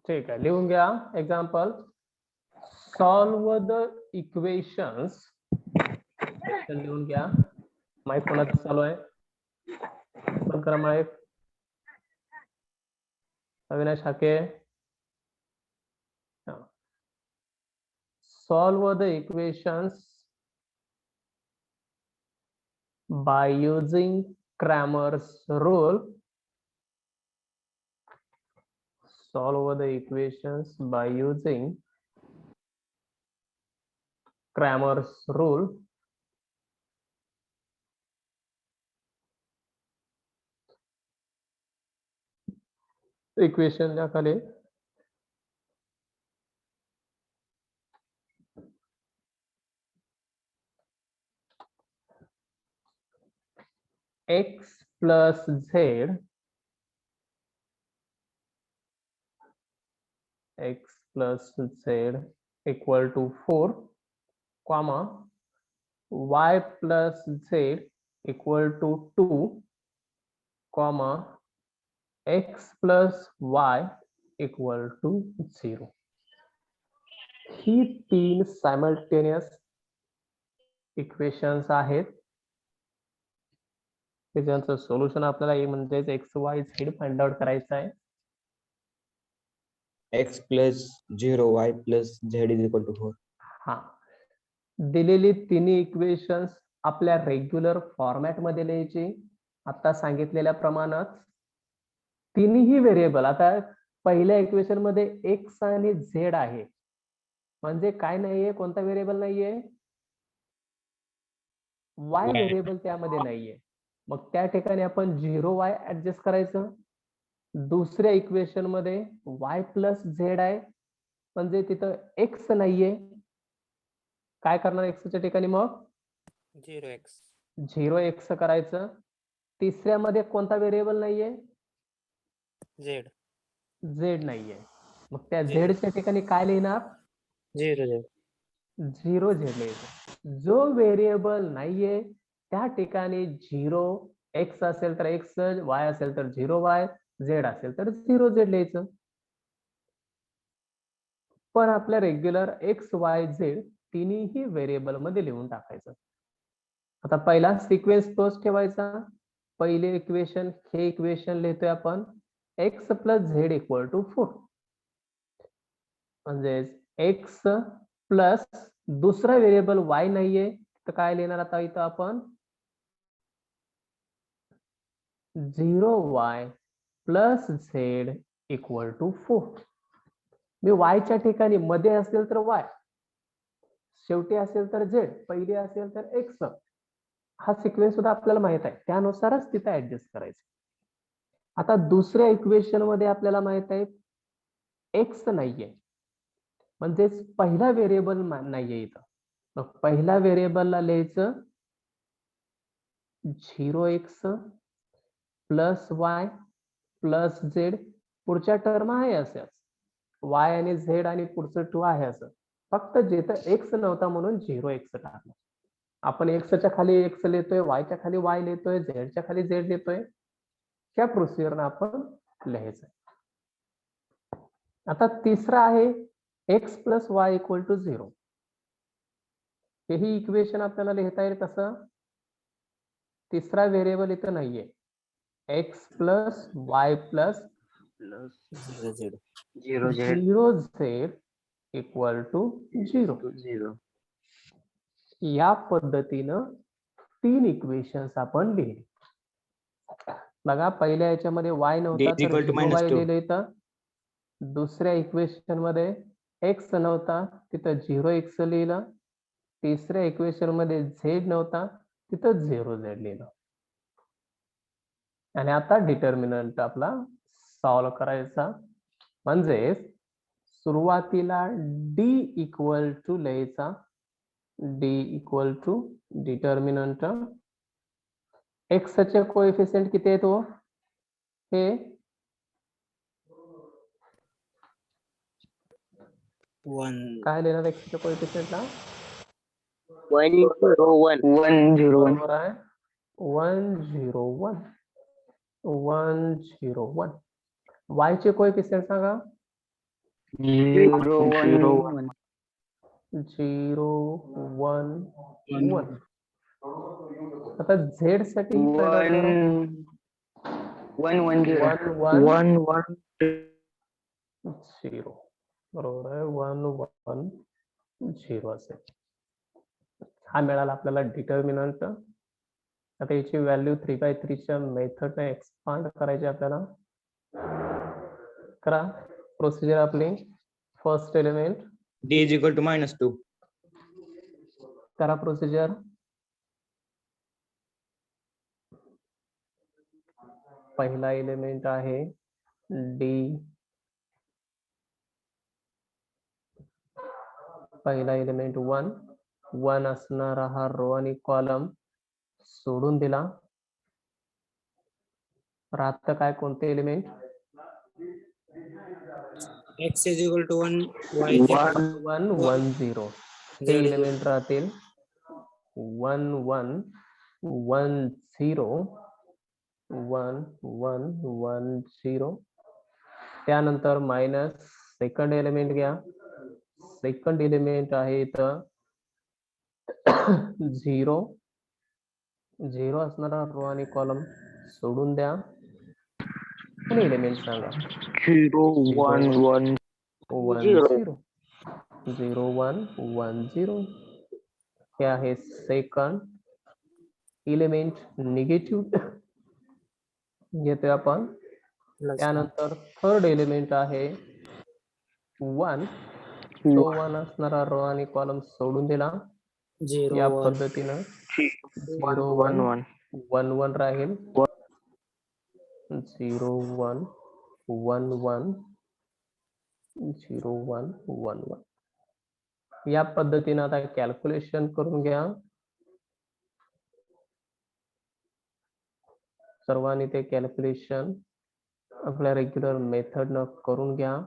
ठीक आहे, लिहून घ्या. Example, solve the equations. लिहून घ्या. माईक कोणाचं चालू आहे? ओपन करा mike. Avinash Hake. Solve the equations by using Cramer's rule. Solve the equations by using Cramer's rule. Equation च्या खाली x plus z equal to 4, comma y plus z equal to 2, comma x plus y equal to 0. He 3 simultaneous equations आहेत. त्याचं solution आपल्याला म्हणजे x Y Z find out करायचं आहे. x plus 0 y plus z is equal to 4. हा, दिलेली तिन्ही equations आपल्या रेग्युलर फॉर्मॅट मध्ये लिहायची. आता सांगितलेल्या प्रमाणात तिन्ही व्हेरिएबल. आता पहिल्या इक्वेशन मध्ये एक्स आणि झेड आहे, म्हणजे काय नाहीये, कोणता व्हेरिएबल नाहीये, वाय व्हेरिएबल त्यामध्ये नाहीये. मग त्या ठिकाणी आपण 0y ऍडजस्ट करायचं. दुसऱ्या इक्वेशन मध्ये y प्लस झेड आहे, म्हणजे तिथं x नाहीये. काय करणार एक्सच्या ठिकाणी? मग 0x करायचं. तिसऱ्या मध्ये कोणता व्हेरिएबल नाहीये? झेड नाहीये. मग त्या झेडच्या ठिकाणी काय लिहिणार? 0 झेड लिहायचं. जो व्हेरिएबल नाहीये त्या ठिकाणी 0x असेल तर x, y असेल तर 0y, z असेल तर 0z लिहायचं. पण आपल्या रेग्युलर x, y, z तिन्ही व्हेरिएबल मध्ये लिहून टाकायचं. आता पहिला सिक्वेन्स तोच ठेवायचा. पहिले इक्वेशन, हे इक्वेशन लिहितोय आपण x plus z equal to 4, म्हणजे x प्लस दुसरा व्हेरिएबल y नाहीये तर काय लिहिणार आता इथं आपण? 0y plus z equal to 4. मी y च्या ठिकाणी मध्ये असेल तर y, शेवटी असेल तर z, पहिली असेल तर x. हा सिक्वेन्स सुद्धा आपल्याला माहित आहे, त्यानुसारच तिथे ऍडजस्ट करायचं. आता दुसऱ्या इक्वेशन मध्ये आपल्याला माहित आहे x नाहीये, म्हणजेच पहिला व्हेरिएबल नाहीये इथं. मग पहिल्या व्हेरिएबलला लिहायचं 0x plus y plus z. पुढच्या टर्म आहे असंच, y आणि z आणि पुढचं 2 आहे असं. फक्त जिथं x नव्हता म्हणून 0x टाकलं. आपण x च्या खाली x लिहितोय, y च्या खाली y लिहितोय, z च्या खाली z लिहितोय. त्या प्रोसिजरनं आपण लिहायचं. आता तिसरा आहे x plus y equal to 0. हेही इक्वेशन आपल्याला लिहिता येईल कसं? तिसरा व्हेरिएबल इथं नाहीये, x plus y plus 0z equal to 0. या पद्धतीनं 3 इक्वेशन्स आपण लिहिले. बघा, पहिल्या याच्यामध्ये y नव्हता तर 0y लिहिलं इथं. दुसऱ्या इक्वेशन मध्ये x नव्हता तिथं 0x लिहिलं. तिसऱ्या इक्वेशन मध्ये z नव्हता तिथं 0z लिहिलं. आणि आता डिटर्मिनंट आपला सॉल्व करायचा. म्हणजे सुरुवातीला d इक्वल टू लिहायचा, d equal to determinant. x चे कोएफिशिएंट किती आहेत? हे 1 काय लिहिणार x च्या कोएफिशिएंटला? 101 बरोबर आहे, 101. 101. y चे कोएफिशिएंट सांगा. 0 1 0 1 1. आता झेड साठी ही पहिला करा. 1 1 0 1 1 1 0 बरोबर आहे. 1 1 0 असेल. हा मिळाला आपल्याला डिटर्मिनंट. आता याची व्हॅल्यू 3/3 च्या मेथडने एक्सपांड करायची आपल्याला. करा प्रोसिजर आपली. First element D is equal to -2. करा प्रोसिजर. पहिला एलिमेंट आहे डी. पहिला एलिमेंट 1 1 असणारा हा रो आणि कॉलम सोडून दिला. राहतं काय कोणते element? x is equal to 1, y 1 1 0 हे एलिमेंट राहतील. 1 1 1 0 1 1 1 0. त्यानंतर मायनस सेकंड एलिमेंट घ्या. सेकंड एलिमेंट आहे इथं 0 0 असणारा रो आणि कॉलम सोडून द्या. पुढे एलिमेंट सांगा. 0 1 1 0 0 1 1 0 हे आहे सेकंड एलिमेंट. निगेटिव्ह घेतोय आपण. त्यानंतर थर्ड एलिमेंट आहे 1 तो 1 असणारा रो आणि कॉलम सोडून दिला. 0 या 1 पद्धतीनं 0 1 1 1 राहील. 0 1 1 1 0 1 1 1. या पद्धतीनं आता कॅल्क्युलेशन करून घ्या. सर्वांनी ते कॅल्क्युलेशन आपल्या रेग्युलर मेथडनं करून घ्या.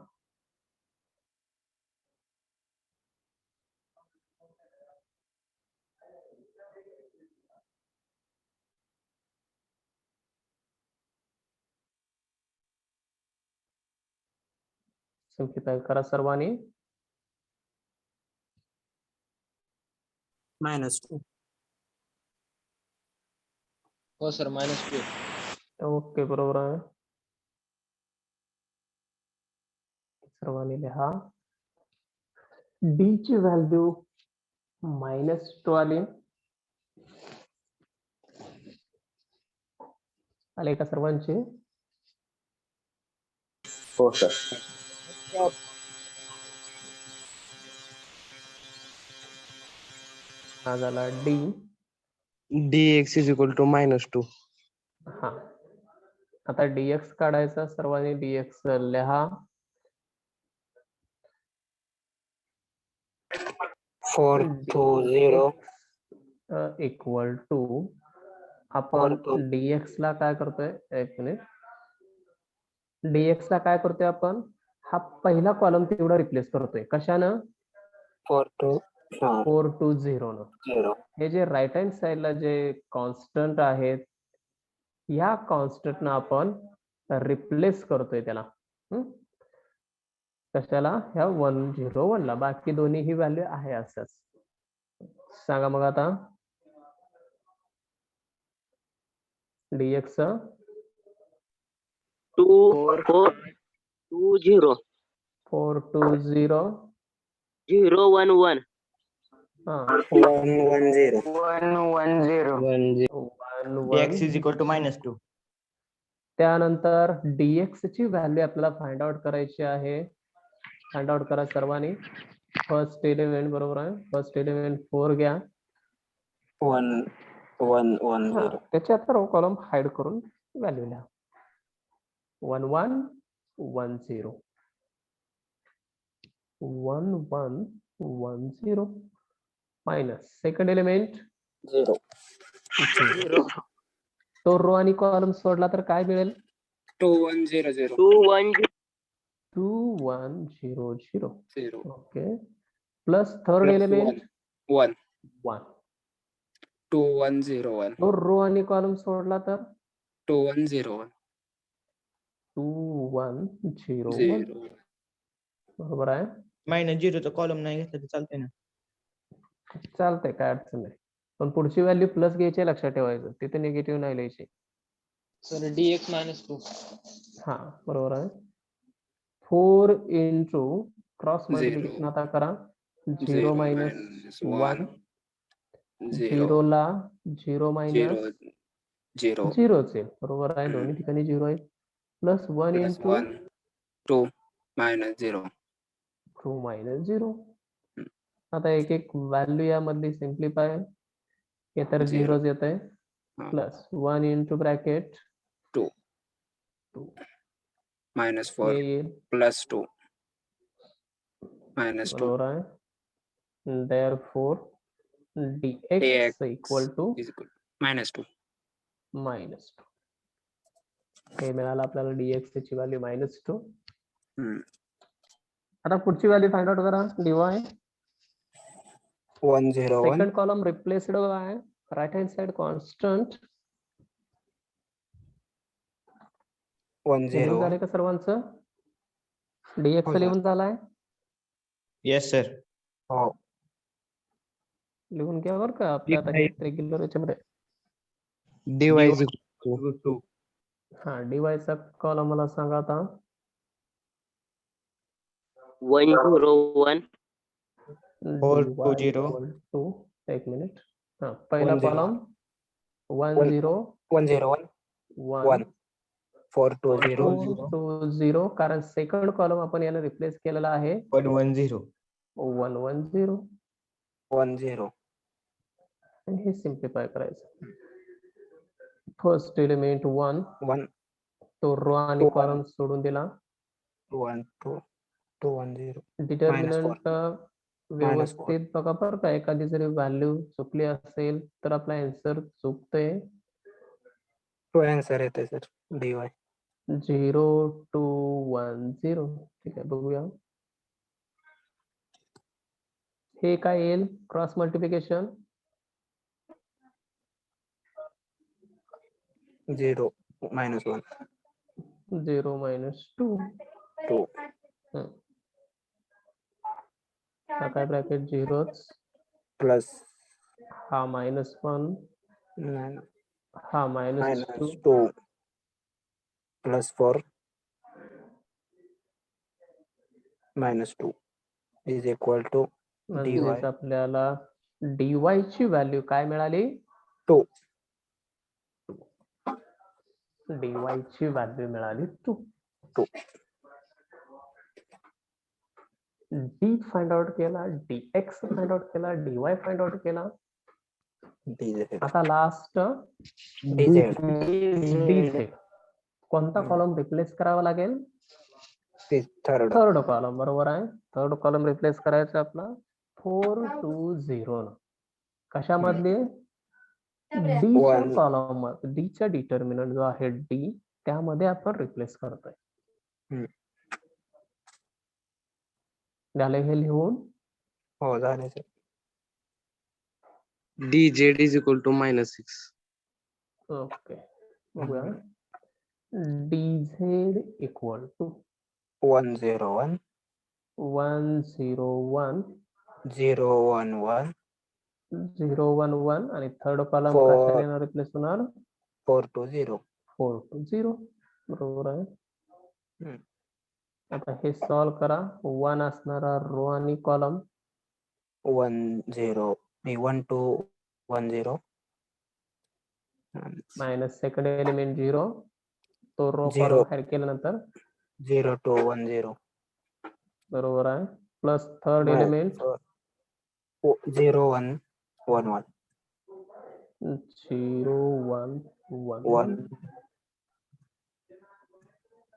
सिम्प्लिफाय करा सर्वांनी. -2. हो सर -2. ओके बरोबर आहे. सर्वांनी लिहा. डी ची व्हॅल्यू -2 आली. आले का सर्वांची? हो सर. हा झाला D. dx is equal to -2. हा आता dx काढायचा. सर्वांनी dx लिहा. 4 2 0 इक्वल टू आपण dx ला काय करतोय? एक मिनिट. dx ला काय करतोय आपण? हा पहिला कॉलम तेवढा रिप्लेस करतोय. कशानं? 4 2 4 2 0 न. 0. हे जे राईट हँड साइडला जे कॉन्स्टंट आहेत ह्या कॉन्स्टंट ना आपण रिप्लेस करतोय त्याला. कशाला? ह्या 1 0 1 ला. बाकी दोन्ही ही व्हॅल्यू आहे असंच. सांगा मग आता dx 2 4 2 0 4 2 0 0 1 1 हा 1 1 0 1 1 0 1 1 Dx 1. is equal to -2. त्यानंतर dx ची व्हॅल्यू आपल्याला फाइंड आउट करायची आहे. फाइंड आउट करा सर्वांनी. फर्स्ट एलिमेंट बरोबर आहे. फर्स्ट एलिमेंट 4 घ्या. 1 1 1 हा, 0 त्याच्यात सर्व कॉलम हाईड करून व्हॅल्यू लिहा. 1 1 1 0 1 1 1 0 मायनस सेकंड एलिमेंट 0 तो रो आणि कॉलम सोडला तर काय मिळेल? 2 1 0 0 2 1 2 1 0 0 0 ओके. Plus third element 1 1. 2 1 0 1 तो रो आणि कॉलम सोडला तर 2 1 0 1 2 1 0 1 0 बरोबर आहे. -0 कॉलम नाही घेतलं तर चालतंय ना. चालतंय, काय अडचण नाही. पण पुढची व्हॅल्यू प्लस घ्यायची, लक्षात ठेवायचं, तिथे निगेटिव्ह नाही लिहायची. Sir dx -2. हा बरोबर आहे. 4 इंटू क्रॉस Zero. मल्टिप्लिकेशन आता करा. 0 0 मायनस minus 1, 0 0 ला 0 मायनस 0 0च येईल. बरोबर आहे, दोन्ही ठिकाणी 0 आहे. Plus 1 plus into 1 2 minus 0. 2 minus 0. हम्म. आता एक एक व्हॅल्यू यामधली सिम्प्लिफाय, हे तर Zero. 0च येत आहे. हा. प्लस 1 इंटू ब्रॅकेट 2 2 minus हे 4 येईल. plus 2 minus 2 बरोबर आहे. Therefore dx dx equal to is equal to -2. -2. हे मिळालं आपल्याला dx ची व्हॅल्यू -2. हम्म. आता पुढची व्हॅल्यू फाइंड आउट करा. dy 101 second column replaced by right hand side constant. 10 झाले का सर्वांचं? dx हो, sir. लिहून झालाय? Yes sir. हो लिहून घ्या बरं का, आपल्या आता हे रेग्युलर याच्यामध्ये. dy is equal to हा dy चा कॉलम मला सांगा आता. 101 4 dy to 0 इक्वल टू, एक मिनिट, हा पहिला 10 कॉलम 10 101 1 420 420, कारण सेकंड कॉलम आपण याला रिप्लेस केलेला आहे 110 110. 10 आणि हे सिम्प्लिफाय करायचं. फर्स्ट एलिमेंट 1, 1 तो रो आणि 2 कॉलम सोडून दिला. 1 2 210 डिटर्मिनंट -4. व्यवस्थित बघा बरं का, एखादी जरी व्हॅल्यू चुकली असेल तर आपला आन्सर चुकतोय. तो आन्सर येते सर dy 0 2 1 0. ठीक आहे, बघूया हे काय येईल. Cross multiplication 0 -1 0 -2. 2 हा काय ब्रॅकेट 0च, प्लस हा -1, हा -2. -2 +4 -2 इज इक्वल टू म्हणजेच आपल्याला dy ची व्हॅल्यू काय मिळाली? 2. dy ची व्हॅल्यू मिळाली 2. 2 d फाइंड आउट केला, dx फाइंड आउट केला, dy फाइंड आउट केला. dz आता लास्ट dz dz. कोणता कॉलम रिप्लेस करावा लागेल? Third third column. बरोबर आहे, थर्ड कॉलम रिप्लेस करायचा आपला 420 न. कशामधली? डी च्या 1 कॉलम, डी च्या डिटर्मिनंट जो आहे डी, त्यामध्ये आपण रिप्लेस करतोय. झाले हे लिहून? हो झाले sir. dz is equal to -6. Okay, बघूया. dz इक्वल टू 101 101 011 011 आणि थर्ड कॉलम Four. कशाने रिप्लेस होणार? 420 420. बरोबर आहे. हम्म. आता हे सॉल्व करा. 1 असणारा रो आणि कॉलम 10 1 2 10 मायनस सेकंड एलिमेंट 0, तो रो 0. कॉलम ऍड केल्यानंतर 0 2 1 0 बरोबर आहे. प्लस थर्ड एलिमेंट 0 1 1 1 0 1 1 1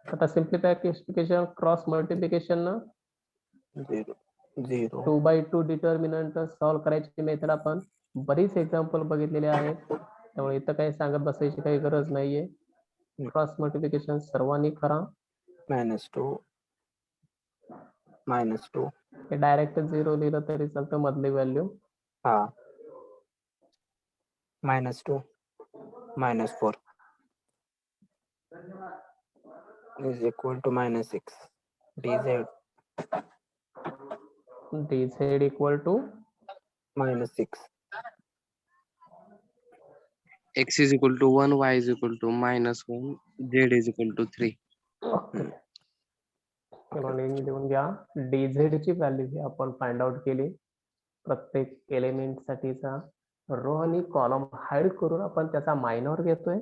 आता सिम्प्लिफिकेशन क्रॉस मल्टिप्लिकेशन ना 0 0 2 बाय 2 डिटर्मिनंट सॉल्व करायची मेथड आपण बरीच एक्झाम्पल बघितलेले आहेत, त्यामुळे इथं काही सांगत बसायची काही गरज नाहीये. क्रॉस मल्टिप्लिकेशन सर्वांनी करा. -2 -2 हे डायरेक्ट 0 लिहिलं तरी चालतं, मधली व्हॅल्यू. हा -2 -4 is equal to -6 dz dz equal to -6. X is equal to 1, Y is equal to -1, Z is equal to 3. Okay लिहून घ्या dz ची व्हॅल्यू ही आपण फाइंड आउट केली. प्रत्येक एलिमेंट साठीचा रो आणि कॉलम हाईड करून आपण त्याचा मायनॉर घेतोय.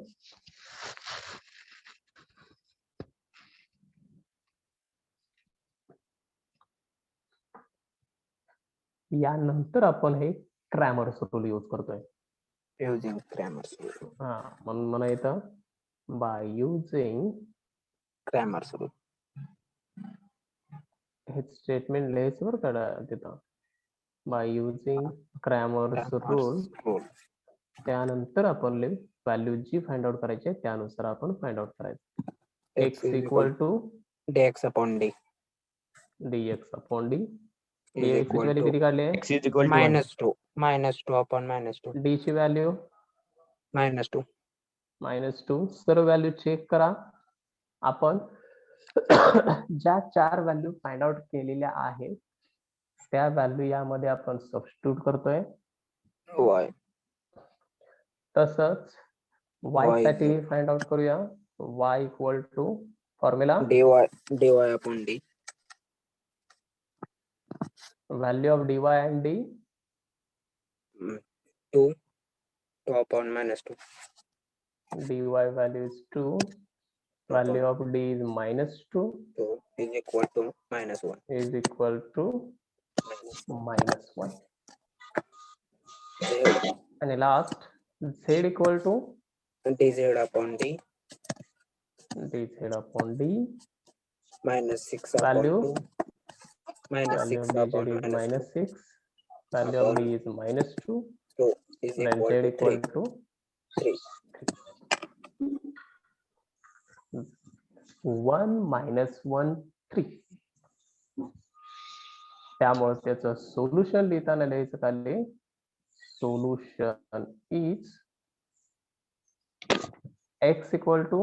यानंतर आपण हे क्रॅमर्स रूल यूज करतोय. Using Cramer's rule. हा म्हणून म्हणा इथं बाय युजिंग Cramer's rule. हे स्टेटमेंट लिहायचं बरं का तिथं by using Cramer's Cramer's rule. rule. त्यानंतर आपण व्हॅल्यू जी फाइंड आउट करायची आहे त्यानुसार आपण फाइंड आउट करायचं. X x is equal equal to dx upon d dx upon d. is dx ची equal व्हॅल्यू to किती काढली आहे? X is equal to 1. -2 upon -2 D ची व्हॅल्यू -2. -2. सर्व व्हॅल्यू चेक करा. आपण ज्या 4 व्हॅल्यू फाइंड आउट केलेल्या आहेत त्या व्हॅल्यू यामध्ये आपण सबस्टिट्यूट करतोय. Y तसंच y Y साठी फाइंड आउट करूया. y equal to formula dy upon d value of dy and d 2 upon -2. dy value is 2, value of d is -2 So is equal to -1. is equal to -1. Z And last z equal to dz upon d dz upon d. -6 upon Value 2 value of -6 dz upon is -2. -6, value of upon- d is -2, So is then equal z to equal 3. to 3. 1 -1 3. त्यामुळे त्याचं solution लिहिताना लिहायचं खाली solution is x equal to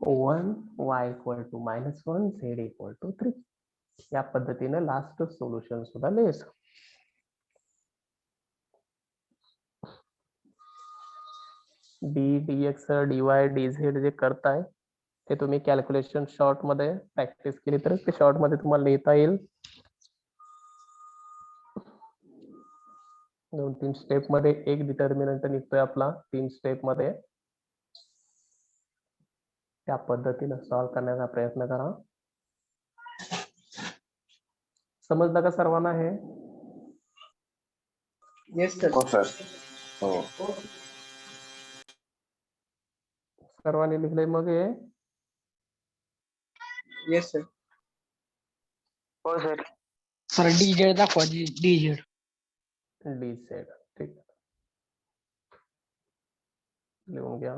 one y equal to -1 z equal to 3. या पद्धतीने last solution सुद्धा लिहायचं. D dx dy dz जे करताय ते तुम्ही कॅल्क्युलेशन शॉर्ट मध्ये प्रॅक्टिस केली तर ते शॉर्ट मध्ये तुम्हाला लिहिता येईल. 2-3 स्टेप मध्ये एक डिटर्मिनंट निघतोय आपला 3 स्टेप मध्ये. त्या पद्धतीने सॉल्व्ह करण्याचा प्रयत्न करा. समजलं का सर्वांना हे? हो सर. हो. सर्वांनी लिहिले मग हे येस सर. हो सर. सर डीजेड दाखवा डीजेड. dz. ठीक आहे लिहून घ्या.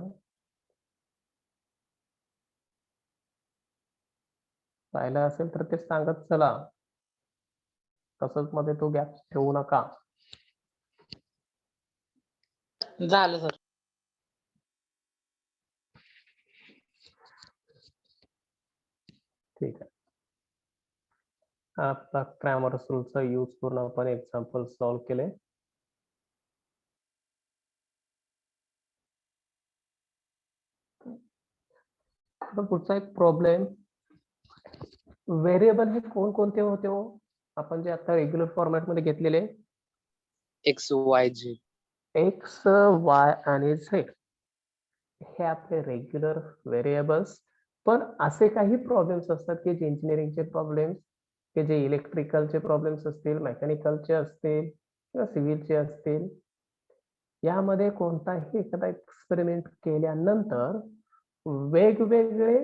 पाहिलं असेल तर ते सांगत चला. तसंच मध्ये तो गॅप ठेवू नका. झालं सर. ठीक आहे. आता क्रॅमर्स रूलचा यूज करून आपण एक्झाम्पल सॉल्व्ह केले. आता पुढचा एक प्रॉब्लेम. व्हेरिएबल हे कोणकोणते होते हो आपण जे आता रेग्युलर फॉर्मॅट मध्ये घेतलेले? X, Y, Z. X Y आणि झेड हे आपले रेग्युलर व्हेरिएबल्स. पण असे काही प्रॉब्लेम्स असतात की जे इंजिनिअरिंगचे प्रॉब्लेम्स, की जे इलेक्ट्रिकलचे प्रॉब्लेम्स असतील, मेकॅनिकलचे असतील किंवा सिव्हिलचे असतील, यामध्ये कोणताही एखादा एक्सपेरिमेंट केल्यानंतर वेगवेगळे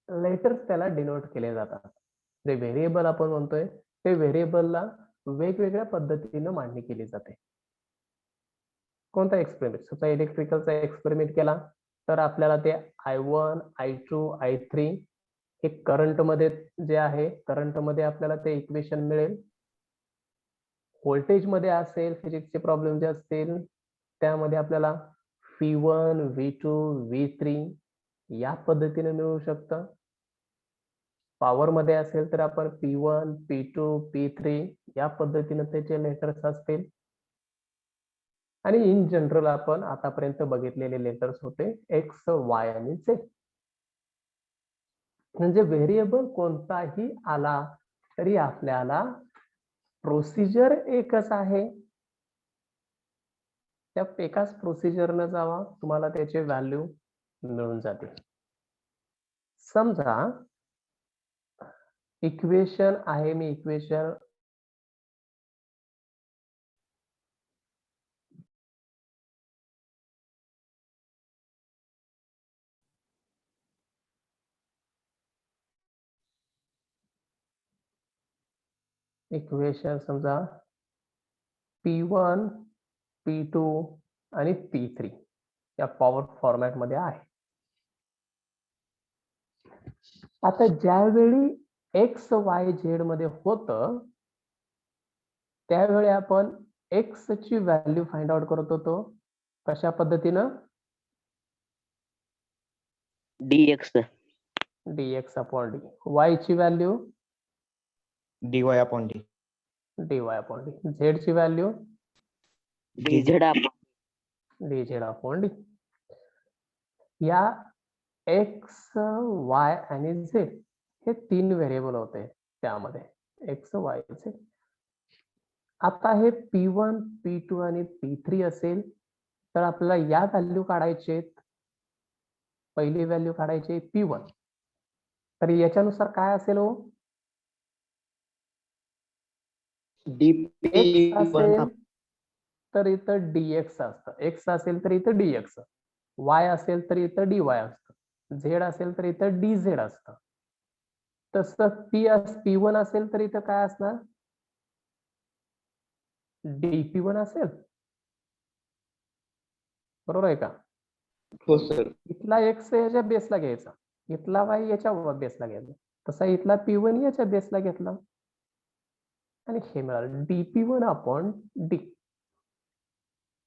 लेटर्स त्याला डिनोट केले जातात. जे व्हेरिएबल आपण म्हणतोय ते व्हेरिएबलला वेगवेगळ्या पद्धतीने मांडणी केली जाते. कोणता एक्सपेरिमेंट? समजा इलेक्ट्रिकलचा एक्सपेरिमेंट केला तर आपल्याला ते I1, I2, I3 हे करंट मध्ये जे आहे करंट मध्ये आपल्याला ते इक्वेशन मिळेल. व्होल्टेज मध्ये असेल, फिजिक्सचे प्रॉब्लेम जे असतील त्यामध्ये आपल्याला V1 V2 V3 या पद्धतीने मिळू शकतं. पॉवर मध्ये असेल तर आपण P1 P2 P3 या पद्धतीने त्याचे लेटर्स असतील. आणि इन जनरल आपण आतापर्यंत बघितलेले लेटर्स होते X Y आणि Z. म्हणजे व्हेरिएबल कोणताही आला तरी आपल्याला प्रोसिजर एकच आहे. त्या एकाच प्रोसिजरनं जावा, तुम्हाला त्याचे व्हॅल्यू मिळून जाते. समजा इक्वेशन आहे, मी इक्वेशन समजा P1 P2 आणि P3 या पॉवर फॉर्मॅट मध्ये आहे. आता ज्यावेळी X Y Z मध्ये होतं त्यावेळी आपण X ची व्हॅल्यू फाइंड आउट करत होतो कशा पद्धतीनं? dx dx upon D. Y ची value dy upon d. dy upon D. Z ची value dz dz upon D. या X Y आणि Z हे 3 व्हेरिएबल होते त्यामध्ये X Y Z. आता हे P1 P2 आणि P3 असेल तर आपल्याला या व्हॅल्यू काढायचे. पहिली व्हॅल्यू काढायची P1. तर याच्यानुसार काय असेल हो? X असेल तर इथं dx असतं, X असेल तर इथं dx, Y असेल तर इथं dy असतं, Z असेल तर इथं dz असतं. तसं P1 असेल तर इथं काय असणार? dP1 असेल. बरोबर आहे का? हो सर. इथला X याच्या बेसला घ्यायचा, इथला Y याच्या बेसला घ्यायचा, तसा इथला P1 याच्या बेसला घेतला आणि हे मिळालं dP1 अपॉन डी.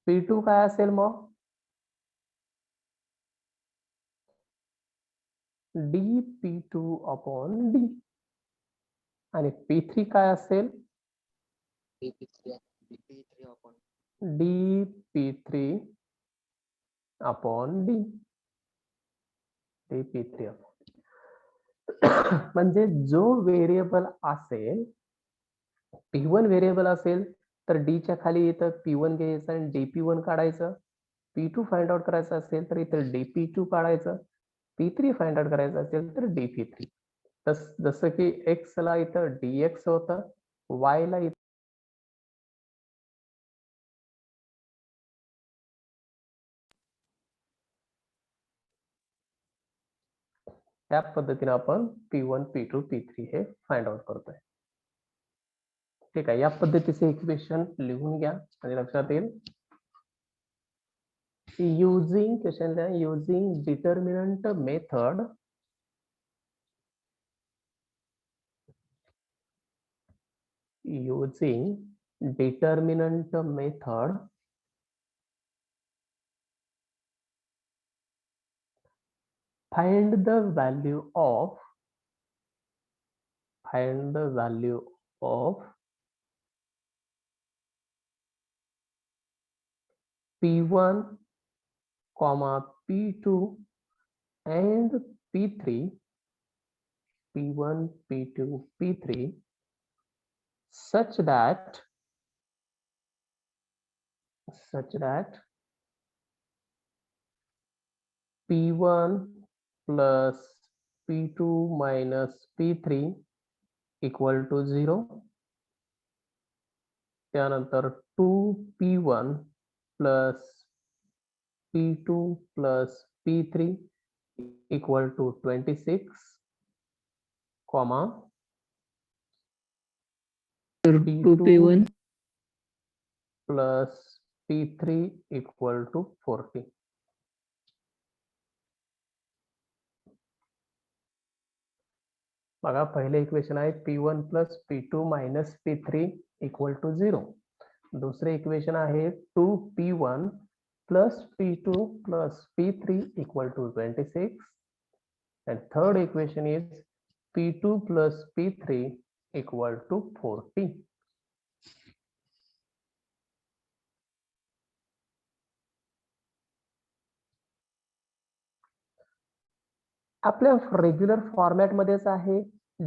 P2 काय असेल मग? dP2 upon D. आणि P3 काय असेल? dP3 upon D. dP3 upon म्हणजे जो व्हेरिएबल असेल, P1 व्हेरिएबल असेल तर D च्या खाली इथं P1 घ्यायचं आणि dP1 काढायचं. P2 फाइंड आउट करायचं असेल तर इथं dP2 काढायचं. P3 फाइंड आउट करायचं असेल तर dP3. जसं की X ला इथं dx होतं, Y ला इथं त्या पद्धतीने आपण P1 P2 P3 हे फाइंड आउट करतोय. ठीक आहे, या पद्धतीचे इक्वेशन लिहून घ्या म्हणजे लक्षात येईल. using question using determinant method, find the value of P1, P2 and P3, P1, P2, P3 such that P1 plus P2 minus P3 equal to 0. त्यानंतर 2P1 plus P2 plus P3 equal to 26, comma P2 plus P3 equal to 40. बघा, पहिले equation आहे P1 plus P2 minus P3 equal to 0. दुसरे equation आहे 2p1 plus p2 plus p3 equal to 26, and third equation is p2 plus p3 equal to 40. आपल्या regular format मध्येच आहे.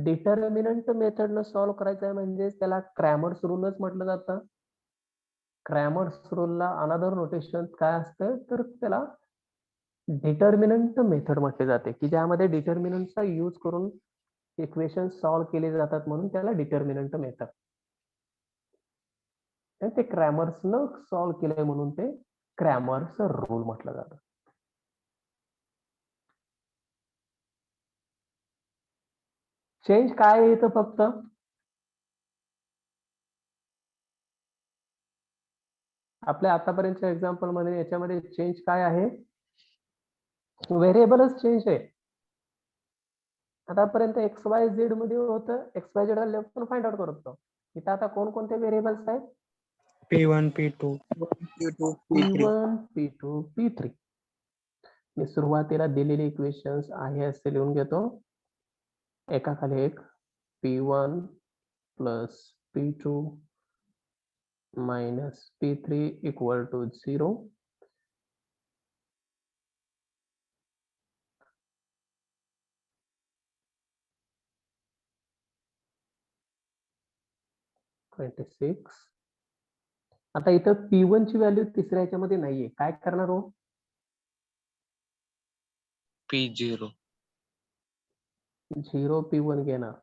Determinant मेथडनं solve करायचं आहे म्हणजे त्याला क्रॅमर्स रूलच म्हटलं जातं. क्रॅमर्स रूलला अनदर नोटेशन काय असतं तर त्याला डिटर्मिनंट मेथड म्हटले जाते, की ज्यामध्ये डिटर्मिनंटचा यूज करून इक्वेशन सॉल्व्ह केले जातात म्हणून त्याला डिटर्मिनंट मेथड. ते क्रॅमर्सनं सॉल्व्ह केलंय म्हणून ते क्रॅमर्स रूल म्हटलं जातं. चेंज काय येतं फक्त आपल्या आतापर्यंतच्या एक्झाम्पल मध्ये याच्यामध्ये चेंज काय आहे? व्हेरिएबलच चेंज आहे. आतापर्यंत एक्स वाय झेड मध्ये होतं, एक्स वाय झेड व्हॅल्यू आपण फाइंड आउट करतो. इथं आता कोणकोणते व्हेरिएबल्स आहेत? P1, P2, P1, P2, P3. मी सुरुवातीला दिलेली इक्वेशन्स आहे असे लिहून घेतो. एकाखाली एक P1 plus P2 minus P3 equal to 0. आता इथं P1 ची व्हॅल्यू तिसऱ्या ह्याच्यामध्ये नाहीये, काय करणार हो? P0. 0 P1 घेणार.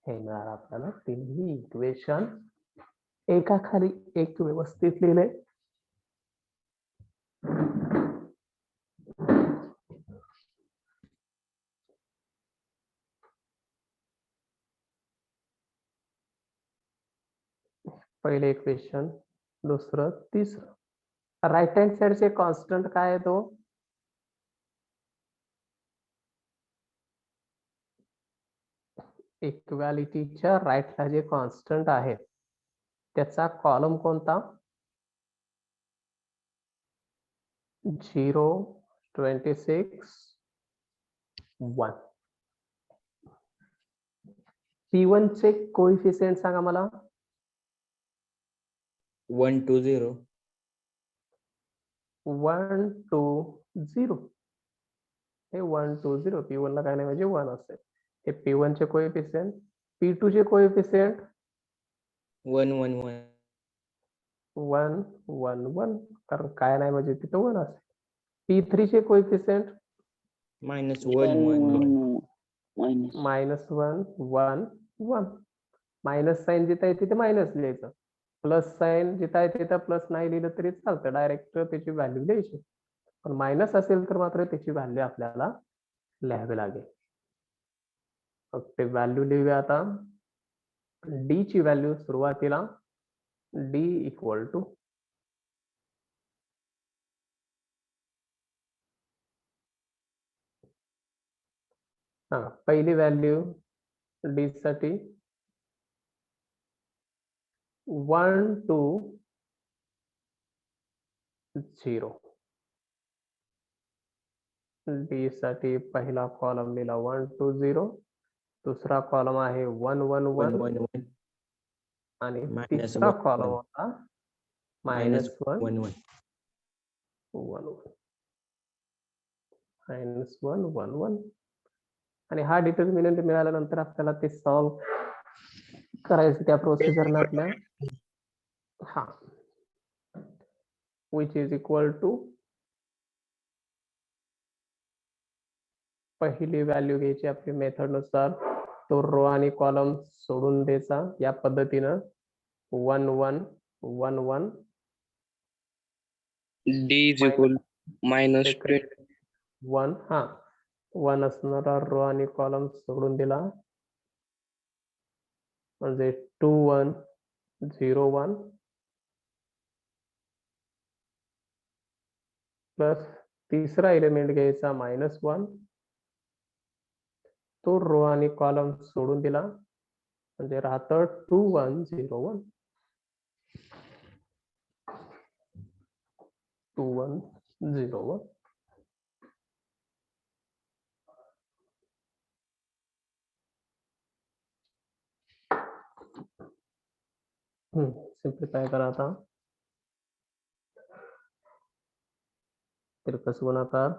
हे मिळालं आपल्याला तिन्ही इक्वेशन एकाखाली एक व्यवस्थित लिहिले. पहिले इक्वेशन, दुसरं, तिसरं. राईट हँड साइडचे कॉन्स्टंट काय आहे तो? इक्वालिटीच्या राईटला जे कॉन्स्टंट आहे त्याचा कॉलम कोणता? 0, 26, 1. P1 चे कोएफिशिएंट सांगा मला. 1 2 0. 1 2 0. हे 1 2 0 P1 ला काय नाही म्हणजे 1 असेल. हे P1 चे कोएफिशिएंट. P2 चे कोएफिशिएंट 1 1 1. 1 1 1 कारण काय नाही म्हणजे तिथं 1 असेल. P3 चे कोएफिशिएंट -1 1 1. -1 1 1. मायनस साइन जिथं आहे तिथे मायनस लिहायचं. प्लस साइन जिथं आहे तिथं प्लस नाही लिहिलं तरी चालतं, डायरेक्ट त्याची व्हॅल्यू द्यायची. पण मायनस असेल तर मात्र त्याची व्हॅल्यू आपल्याला लिहावी लागेल. फक्त व्हॅल्यू लिहूया आता. डी ची व्हॅल्यू सुरुवातीला डी इक्वल टू पहिली व्हॅल्यू डी साठी 1 2 0. डी साठी पहिला कॉलम लिहिला 1 2 0. दुसरा कॉलम आहे 1 1 1 1 1 1. आणि -1 तिसरा 1 कॉलम 1. होता -1 -1 1. -1 -1 1 1. आणि हा डिटर्मिनंट मिळाल्यानंतर आपल्याला ते सॉल्व्ह करायचं त्या प्रोसिजरनं आपल्या हा which is equal to पहिली व्हॅल्यू घ्यायची आपली मेथड नुसार, तो रो आणि कॉलम सोडून द्यायचा या पद्धतीनं 1 1 1 1. D is equal -20. 1 हा 1 असणारा रो आणि कॉलम सोडून दिला म्हणजे 2 1 0 1. प्लस तिसरा एलिमेंट घ्यायचा -1, तो रो आणि कॉलम सोडून दिला म्हणजे राहतं 2 1 0 1 2 1 0 1. सिम्प्लिफाय करा आता. तिरकस गुणाकार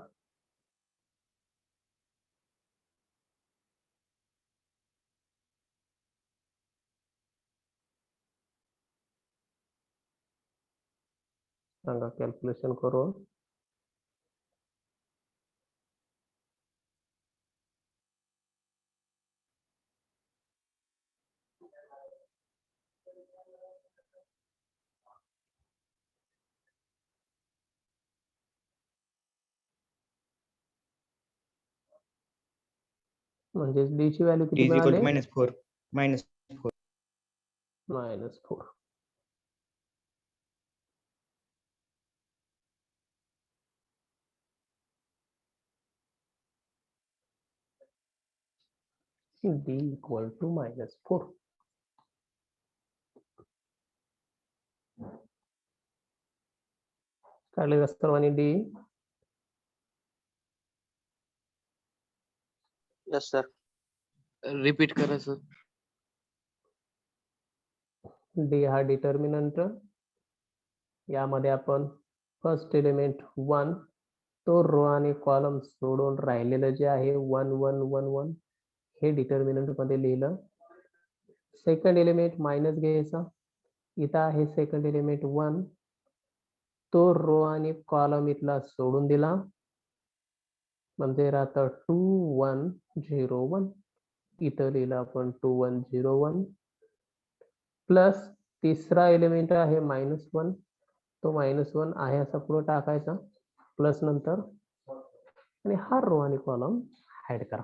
सांगा कॅल्क्युलेशन करून. म्हणजे डी ची व्हॅल्यू D किती is equal मिळाली? to -4. -4. -4. D equal to -4. काढले का सर्वांनी डी? Yes sir. रिपीट करा सर. डी हा डिटर्मिनंट. यामध्ये आपण फर्स्ट एलिमेंट 1, तो रो आणि कॉलम सोडून राहिलेलं जे आहे 1 1 1 1 हे डिटर्मिनंट मध्ये लिहिलं. सेकंड एलिमेंट मायनस घ्यायचा. इथं आहे सेकंड एलिमेंट 1, तो रो आणि कॉलम इथला सोडून दिला म्हणजे राहतं 2 1 0 1. इथं लिहिलं आपण 2 1 0 1 प्लस तिसरा एलिमेंट आहे -1, तो -1 आहे असा पुढे टाकायचा प्लस नंतर आणि हा रो आणि कॉलम ऍड करा.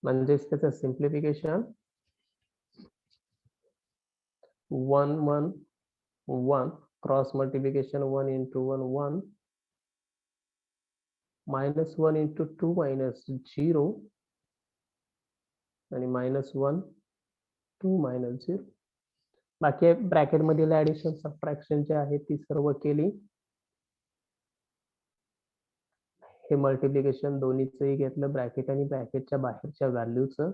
म्हणजेच त्याचं simplification 1 1 1 cross multiplication 1 into 1 1 -1 into 2 -0 आणि -1 2 -0. बाकी ब्रॅकेट मधील ऍडिशन सबट्रॅक्शन जे आहे ती सर्व केली. हे मल्टिप्लिकेशन दोन्हीचंही घेतलं ब्रॅकेट आणि ब्रॅकेटच्या बाहेरच्या व्हॅल्यूचं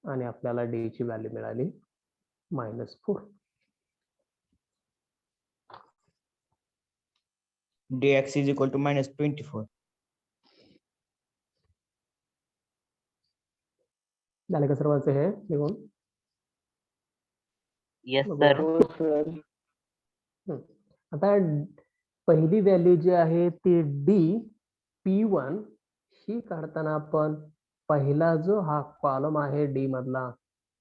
आणि आपल्याला डी ची व्हॅल्यू मिळाली -4. Dx is equal to -24. झाले का सर्वांचे हे लिहून? येस बघूया. सर. हो सर. आता पहिली व्हॅल्यू जी आहे ती डी P1 ही काढताना आपण पहिला जो हा कॉलम आहे डी मधला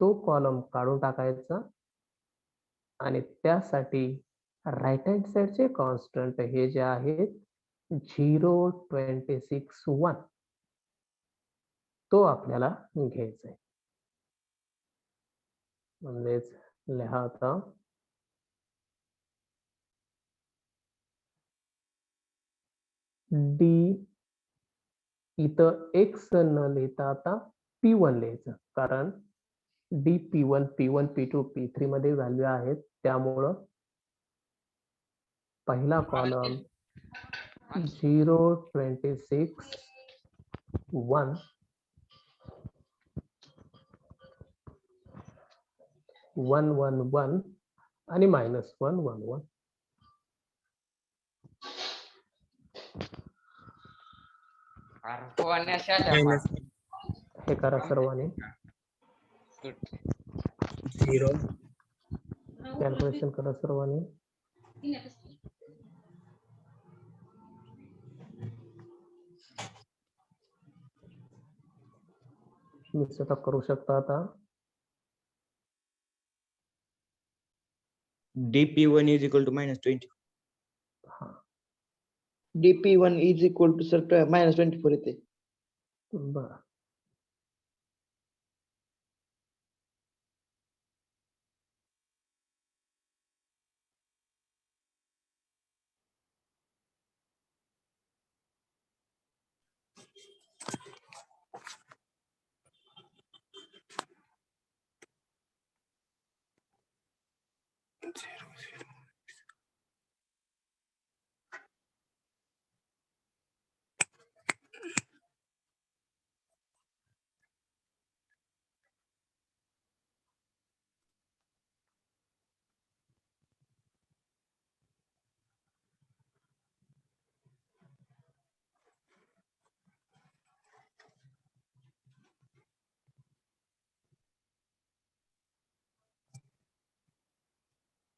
तो कॉलम काढून टाकायचा आणि त्यासाठी राईट हँड साइडचे कॉन्स्टंट हे जे आहेत 0 26 1 तो आपल्याला घ्यायचा आहे. म्हणजेच लिहा आता डी इथं x न लिहिता आता P1 लिहायचं कारण D P1 P1 P2 P3 मध्ये व्हॅल्यू आहेत त्यामुळं पहिला कॉलम 0 26 1 1 1 1 आणि -1 1 1. हे करा सर्वांनी. -0. कॅल्क्युलेशन करा सर्वांनी. मी सेटअप करू शकता आता. dp1 is equal to -20. हा DP1 is equal to sir -24 येते. बरं.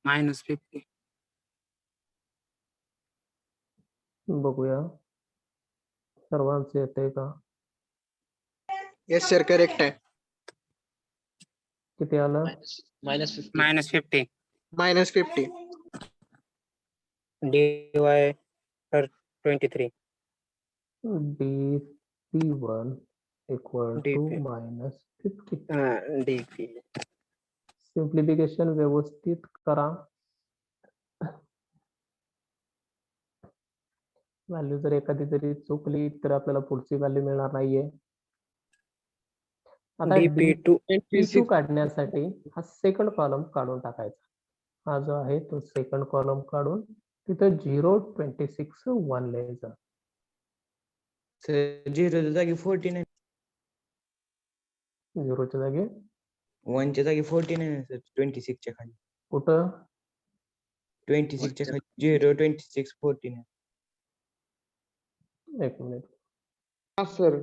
-50. बघूया सर्वांचे येते का. येस सर करेक्ट आहे. किती आलं? -50. -50. dy per 23. dp1 equal to dp. -50. dp. Simplification व्यवस्थित करा. व्हॅल्यू जर एखादी जरी चुकली तर आपल्याला पुढची व्हॅल्यू मिळणार नाहीये. आता dp2 P2 काढण्यासाठी हा सेकंड कॉलम काढून टाकायचा. हा जो आहे तो सेकंड कॉलम काढून तिथं 0, 26, 1 लिहायचं. सर 0 जागी 49 झिरोच्या जागी 1 जागी 49 सर 26 च्या खाली. कुठं 26 च्या खाली 0 26 49. एक मिनिट. हा सर.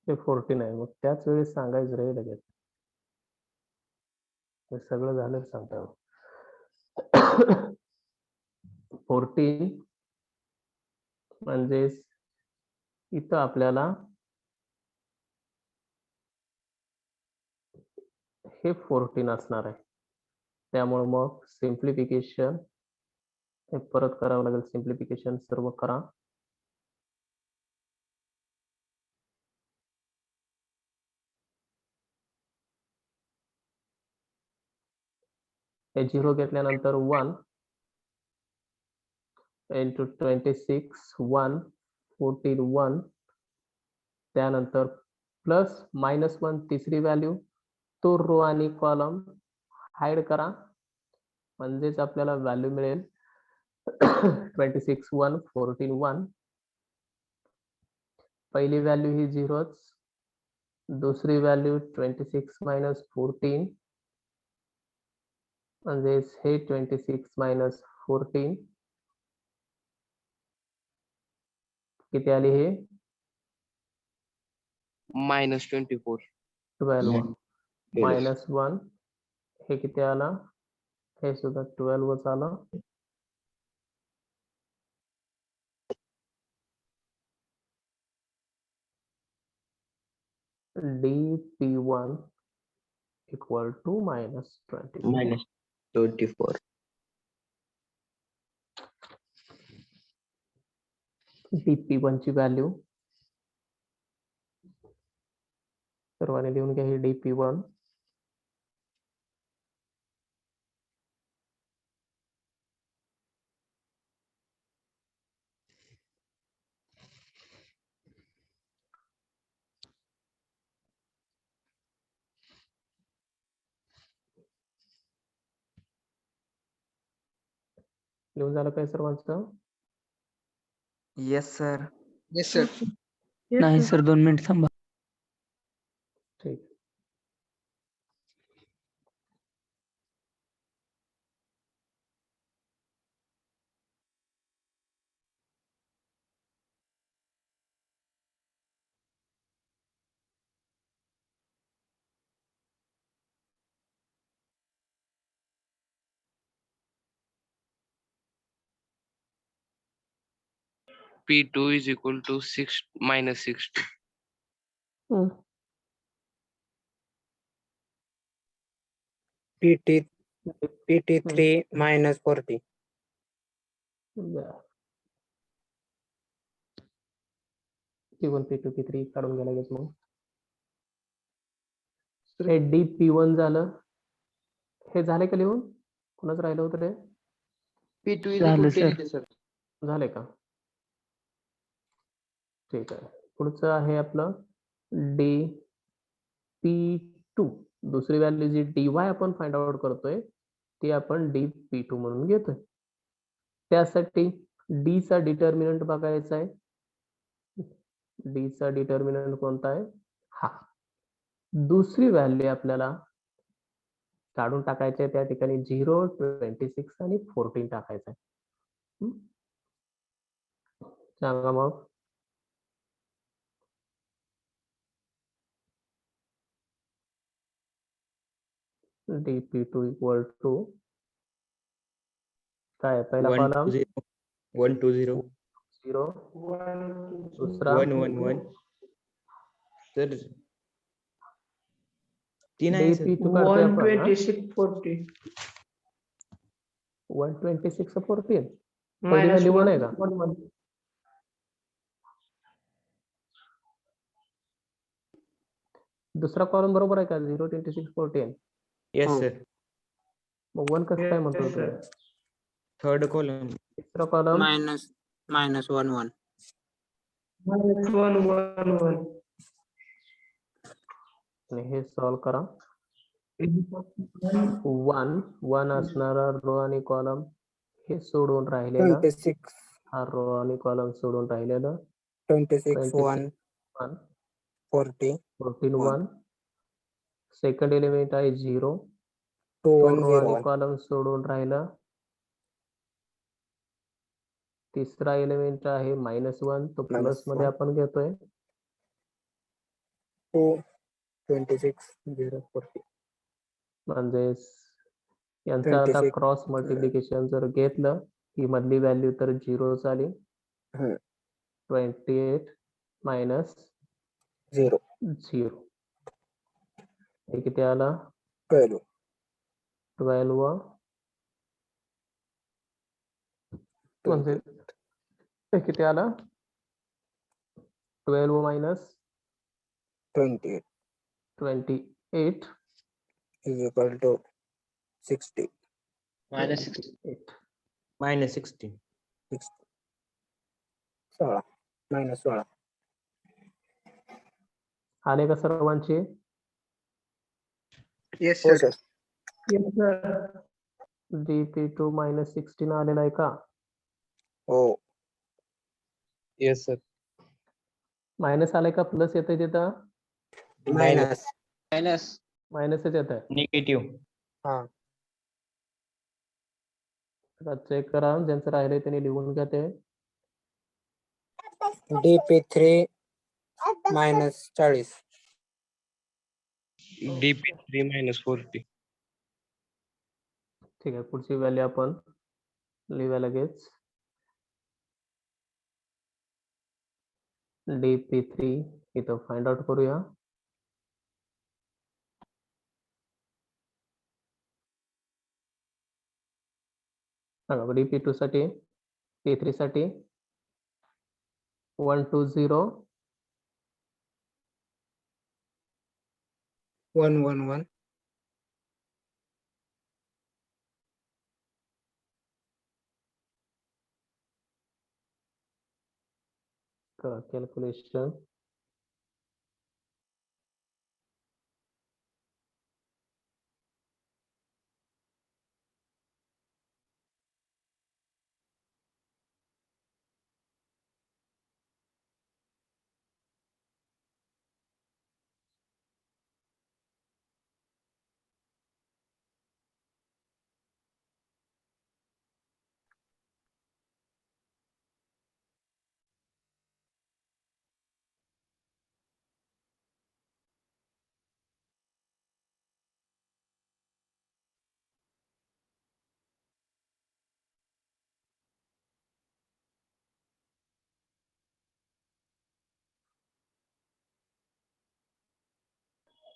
ते 14 आहे. मग त्याच वेळेस सांगायचं रे लगेच. हे सगळं झालं सांगता. 14 म्हणजे इथं आपल्याला हे 14 असणार आहे. त्यामुळे मग सिम्प्लिफिकेशन हे परत करावं लागेल. सिम्प्लिफिकेशन सर्व करा. हे 0 घेतल्यानंतर 1 into 26 1 14 1 त्यानंतर प्लस -1 तिसरी व्हॅल्यू तो रो आणि कॉलम हाईड करा म्हणजेच आपल्याला व्हॅल्यू मिळेल 26 1 14 1. पहिली व्हॅल्यू ही 0, दुसरी व्हॅल्यू 26 - 14 म्हणजेच हे 26 - 14 किती आली हे -24. 12 -1 हे किती आला हे सुद्धा 12 आलं. dp1 equal to -24. -24. dp1 ची व्हॅल्यू सर्वांनी लिहून घ्या. ही dp1 लिहून झालं काय सर्वांचं? Yes sir. Yes sir. नाही सर 2 मिनिट थांबा. ठीक. P2 is equal to -60. pt3 -40. P1 P2 P3 काढून घ्या लगेच. मग हे dp1 झालं. हे झाले का लिहून? कुणाच राहिलं होतं ते? P2 is झालं equal to सर. 10 सर. झाले का? ठीक आहे. पुढचं आहे आपलं dp2. दुसरी व्हॅल्यू जी dy आपण फाइंड आउट करतोय ती आपण dp2 म्हणून घेतोय. त्यासाठी d चा डिटर्मिनंट बघायचा आहे. d चा डिटर्मिनंट कोणता आहे? हा. दुसरी व्हॅल्यू आपल्याला काढून टाकायचे त्या ठिकाणी 0, 26 आणि 14 टाकायचं आहे. सांगा मग. dp2 इक्वल टू काय आहे? पहिला 1 कॉलम 2 0 1 2 0 0, दुसरा 1 1 1 तर 3 आहे सर. dp2 काढतोय आपण हा? 126 40 126 14. पहिली व्हॅल्यू 1 आहे का? दुसरा कॉलम बरोबर आहे का? 0, 26 14. येस हो. सर. मग 1 कसं काय म्हणतो तुम्ही? Third column. तिसरा कॉलम मायनस 1 1. -1 1 आणि हे सॉल्व करा. 1 1 असणारा रो आणि कॉलम हे सोडून राहिलेलं, 26 हा रो आणि कॉलम सोडून राहिलेलं 26 26 1 1 40 14 1. सेकंड एलिमेंट आहे 0, 2 तो 1 रो 0 आणि 1. कॉलम सोडून राहिलं. तिसरा एलिमेंट आहे -1, तो प्लस मध्ये 1. आपण घेतोय. 2 26 0 40. म्हणजे यांचा आता 26 क्रॉस मल्टिप्लिकेशन जर घेतलं ही मधली व्हॅल्यू तर 0 झाली. हम्म. 28 मायनस 0 0 हे किती आला? 12 12 म्हणजे हे किती आला? 12 मायनस 28 28 is equal to 60. -16 16 16 -16. आले का सर्वांचे? Yes, हो sir. Sir. Yes, sir. dp2 -16 आलेला आहे का? हो. Yes sir. मायनस आलाय का प्लस येतंय तिथं? मायनस. मायनसच येत आहे. निगेटिव्ह. हा. चेक करा, ज्यांचं राहिलंय त्यांनी लिहून घ्या ते. dp3 -40. dp3 -40. ठीक आहे, पुढची व्हॅल्यू आपण लिहूया लगेच. dp3 इथं फाइंड आउट करूया. सांगा dp2 साठी, p3 साठी 1 2 0 1 1 1. Calculation.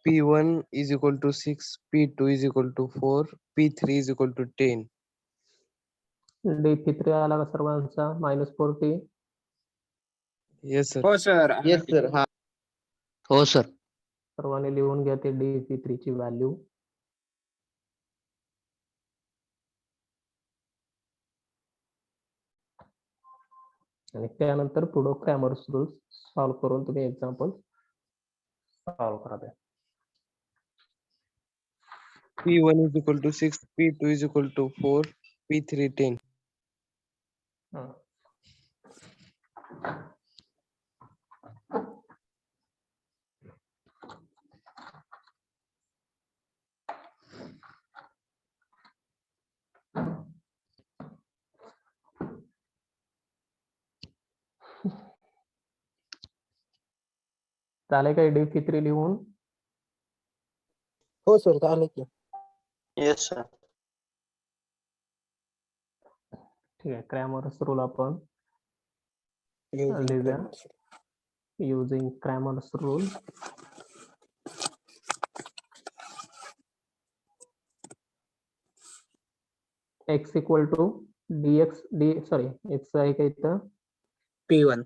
P1 is equal to 6, P2 is equal to 4, P3 is equal to 10. dp3 आला का सर्वांचा? -40. Yes sir. हो सर. Yes, sir. हा. हो सर. सर्वांनी लिहून घ्या ते dp3 ची व्हॅल्यू. आणि त्यानंतर पुढं क्रॅमर्स रूल्स सॉल्व्ह करून तुम्ही एक्झाम्पल सॉल्व्ह करा ते. P1 is equal to 6, P2 is equal to 4, P3 10. हं. झालंय काय D3 लिहून? हो सर झालं की. Yes, sir. ठीक आहे, क्रॅमर्स रूल आपण Using लिहूया. Cramer's. using Cramer's rule. X equal to x आहे का इथं? P1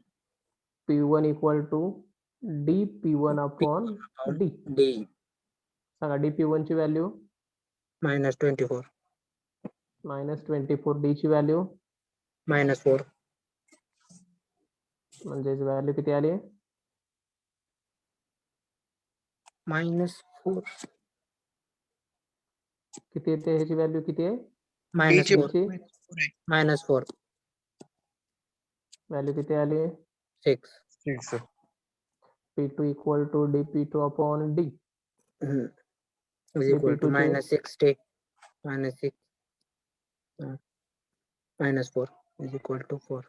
P1 equal to dP1 upon D. D सांगा dP1 ची व्हॅल्यू -24 -24, D ची व्हॅल्यू -4 म्हणजे व्हॅल्यू किती आली? -4 किती येते ह्याची व्हॅल्यू किती आहे? -4 ची -4 व्हॅल्यू किती आली? 6 6, sir. P2 equal to dP2 upon D. is equal to dP2 ची -60 -6 -4 is equal to 4.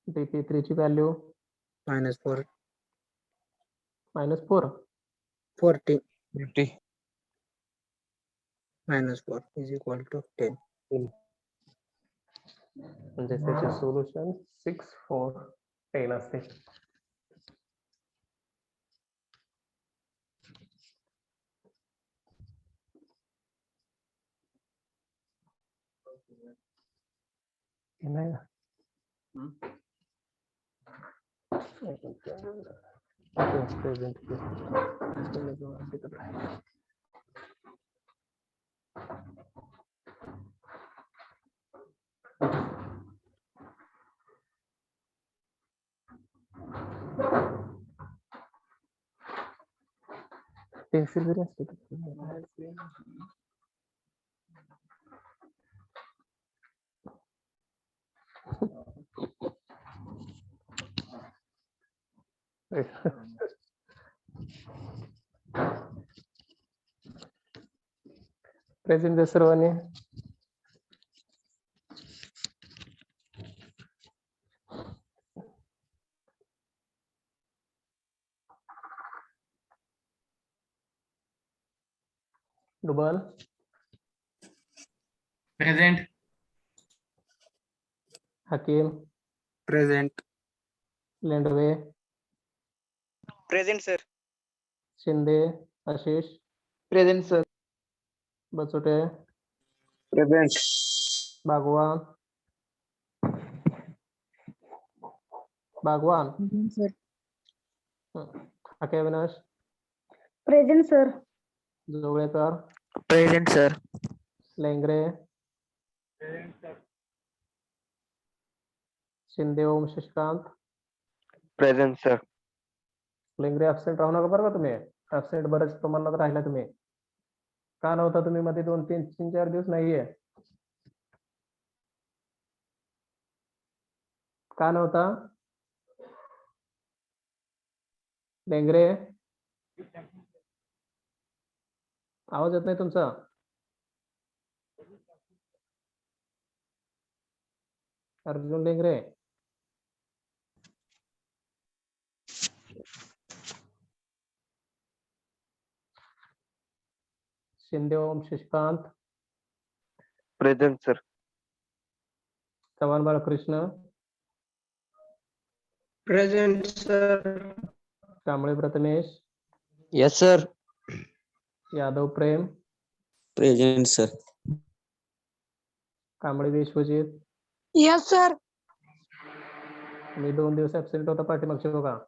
dP3 ची व्हॅल्यू -4 -4 40 50. -4 is equal to 10. म्हणजे त्याचे सोल्युशन 6 4 10 असते. हे नाही का? Present. पेन्सिल जरी असते प्रेझेंट द्या सर्वांनी. Dubal Present. Hakim, Present. Lendwe, Present, sir. Shinde, Ashish, Present, sir. Bachote, Present. Bagwan, Bagwan, sir. Hake Avinash, Present, sir. Joglekar, Present, sir. Lengre, Shinde Om Shashikant, Present, sir. Lengre absent राहू नका बरं का तुम्ही. ऍबसेंट बरेच प्रमाणात राहिला तुम्ही. का नव्हता तुम्ही मध्ये 2-3-4 दिवस नाहीये? का नव्हता? लेंगरे आवाज येत नाही तुमचा. Arjun Lengare, Shinde Om Shashikant, Present, sir. Chavan Balkrishna, Present, sir. Kamble Prathamesh, Yes, sir. Yadav प्रेम, Present, sir. Kamble Vishwajit. Yes, sir. मी 2 दिवस ऍबसेंट होता पाठीमागचे बघा.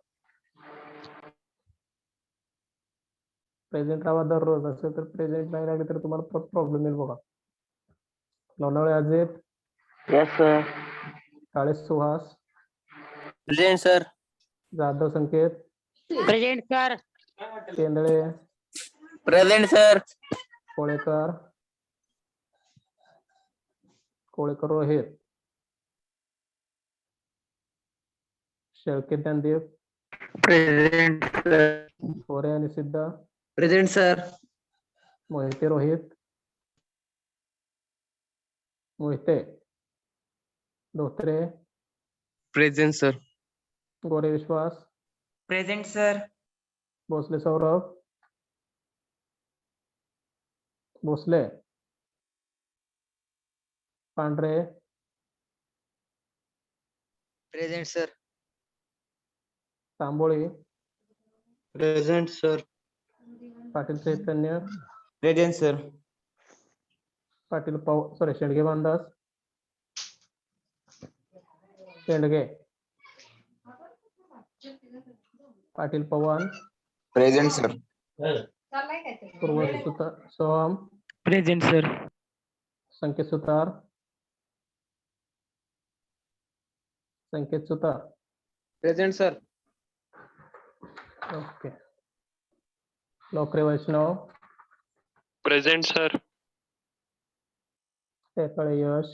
प्रेझेंट राहा दररोज. असेल तर प्रेझेंट नाही राहिले तर तुम्हाला प्रॉब्लेम येईल बघा. लोणावळे अजित, Yes, sir. काळे सुहास, Present, sir. जाधव संकेत, Present, sir. केंदळे, Present, sir. Kolekar, Kolekar Rohit, Shelke Dnyandev, Present, sir. गोरे आणि सिद्ध, Present, sir. Mohite Rohit, Mohite, Dhotre, Present, sir. गोरे विश्वास, Present, sir. Bhosale Saurabh, Bhosale, Pandhare, Present, sir. Tamboli, Present, sir. Patil Chaitanya, Present, sir. Patil sorry Shendge बांधास, Shendge, Patil Pavan, Present, sir. Purva Soham, Present, sir. Sanket Sutar, Sanket Sutar, Present, sir. Okay. Lokare Vaishnav, Present, sir. Tekale Yash,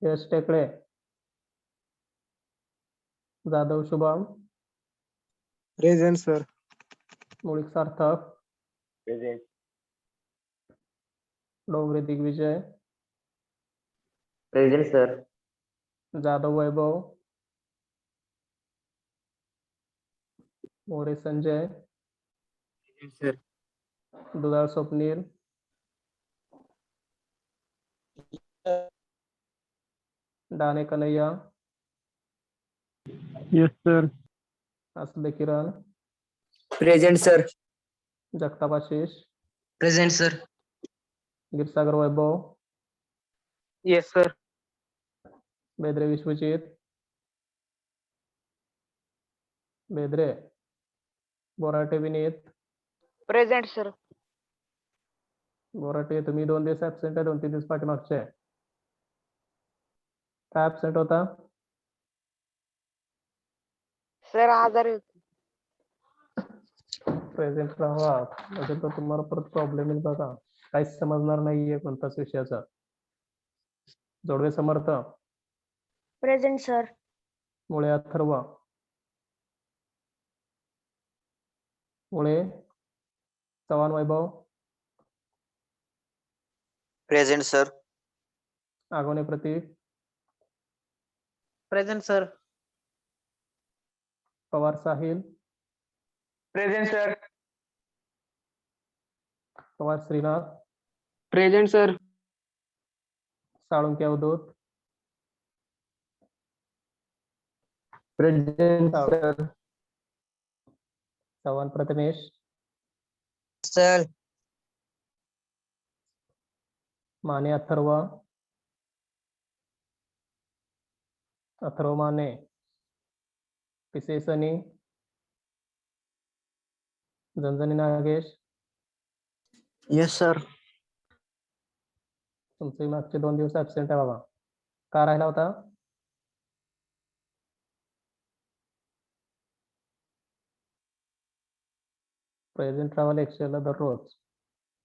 Yash Tekale, Jadhav Shubham, Present, sir. Mulik Sarthak, Present. Dongre Digvijay, Present, sir. Jadhav Vaibhav, More Sanjay, Sir. Dudhal Swapnil, Thane Kanhaiya, Yes, sir. असले किरण, Present, sir. Jagtap Ashish, Present, sir. गिरसागर वैभव, Yes, sir. बेद्रे Vishwajit, बेद्रे, Borate Vineet, Present, sir. Borate तुम्ही 2 दिवस absent आहे, 2-3 दिवस पाठीमागचे. काय absent होता? Sir, आजारी होते. प्रेझेंट राहा, म्हणजे तर तुम्हाला परत प्रॉब्लेम येईल बघा. काहीच समजणार नाहीये कोणताच विषयाचा. जोडवे समर्थ, Present, sir. मुळे अथर्व, मुळे चव्हाण वैभव, Present, sir. आगवणे प्रतीक, Present, sir. Pawar Sahil, Present, sir. Pawar Srinath, Present, sir. Salunke Avadhoot, Present, sir. sir. Chavan Prathamesh, Sir. Mane Atharva, Atharva Mane, पिसे सनी, झणझणी नागेश, Yes, sir. तुमचे मागचे 2 दिवस ऍबसेंट आहे बाबा. का राहिला होता? प्रेझेंट राहावं लेक्चरला दररोज.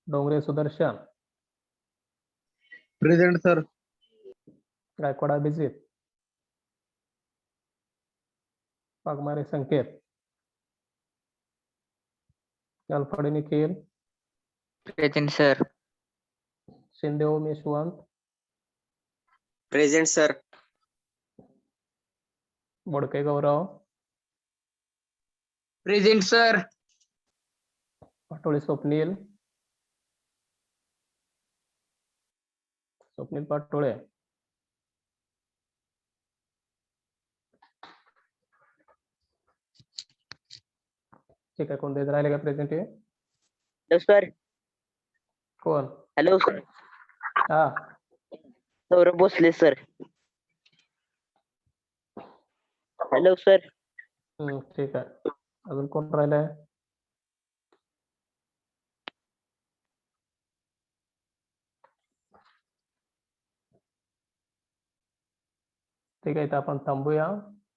Dongre Sudarshan, Present, sir. गायकवाड अभिजित, वाघमारे संकेत, अलफाडे निखिल, Present, sir. शिंदे ओम यशवंत, Present, sir. बोडके गौरव, Present, sir. पाटोळे स्वप्नील, स्वप्नील पाटोळे, ठीक आहे. कोण देत राहिले का प्रेझेंट? Hello, sir. कोण? Hello, sir. हा, Saurabh Bhosale, sir. Hello, sir. ठीक आहे. अजून कोण राहिलंय? ठीक आहे, तर आपण थांबूया.